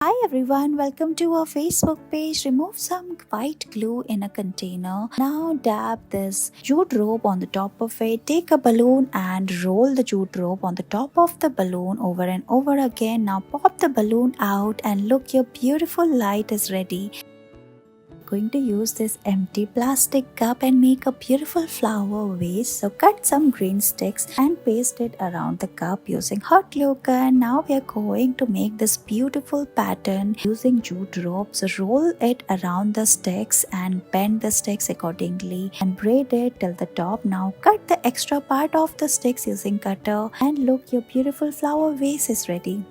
Hi everyone, welcome to our Facebook page. Remove some white glue in a container. Now dab this jute rope on the top of it. Take a balloon and roll the jute rope on the top of the balloon over and over again. Now pop the balloon out and look, your beautiful light is ready. Going to use this empty plastic cup and make a beautiful flower vase. So cut some green sticks and paste it around the cup using hot glue gun. Now we are going to make this beautiful pattern using jute rope. So roll it around the sticks and bend the sticks accordingly and braid it till the top. Now cut the extra part of the sticks using cutter and look, your beautiful flower vase is ready.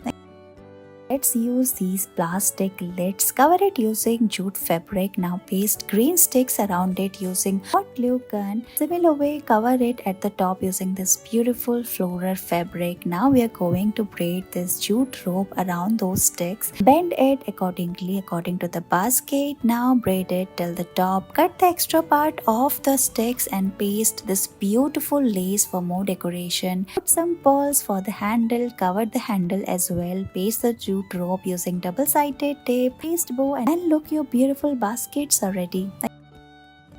Let's use these plastic lids. Cover it using jute fabric. Now paste green sticks around it using hot glue gun. Similar way, cover it at the top using this beautiful floral fabric. Now we are going to braid this jute rope around those sticks. Bend it accordingly according to the basket. Now braid it till the top. Cut the extra part of the sticks and paste this beautiful lace for more decoration. Put some pearls for the handle. Cover the handle as well. Paste the jute rope using double-sided tape, paste bow, and look, your beautiful baskets are ready.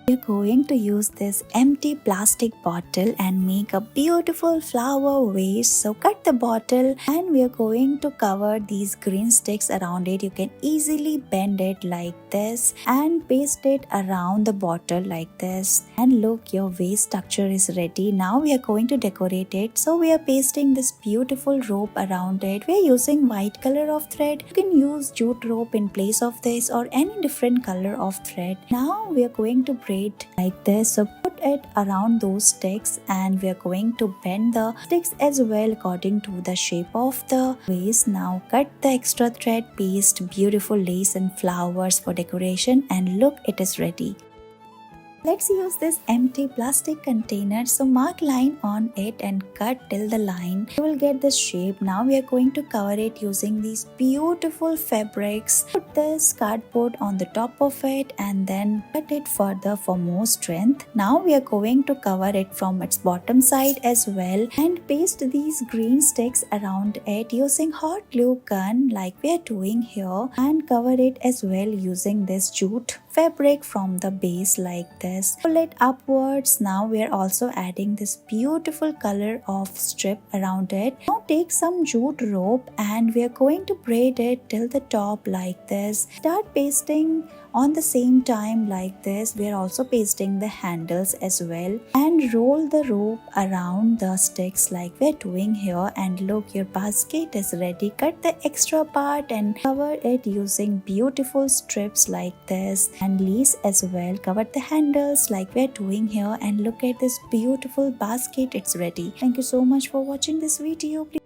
We're going to use this empty plastic bottle and make a beautiful flower vase. So cut the bottle and we are going to cover these green sticks around it. You can easily bend it like this and paste it around the bottle like this. And look, your vase structure is ready. Now we are going to decorate it. So we are pasting this beautiful rope around it. We are using white color of thread. You can use jute rope in place of this or any different color of thread. Now we are going to braid like this. So put it around those sticks and we are going to bend the sticks as well according to the shape of the vase. Now cut the extra thread, paste beautiful lace and flowers for decoration, and look, it is ready. Let's use this empty plastic container. So mark line on it and cut till the line. You will get this shape. Now we are going to cover it using these beautiful fabrics. Put this cardboard on the top of it and then cut it further for more strength. Now we are going to cover it from its bottom side as well and paste these green sticks around it using hot glue gun like we are doing here, and cover it as well using this jute fabric from the base like this. Pull it upwards. Now we are also adding this beautiful color of strip around it. Now take some jute rope and we are going to braid it till the top like this. Start pasting on the same time like this. We are also pasting the handles as well and roll the rope around the sticks like we're doing here, and look, your basket is ready. Cut the extra part and cover it using beautiful strips like this and lace as well. Cover the handles like we're doing here, and look at this beautiful basket, it's ready. Thank you so much for watching this video. Please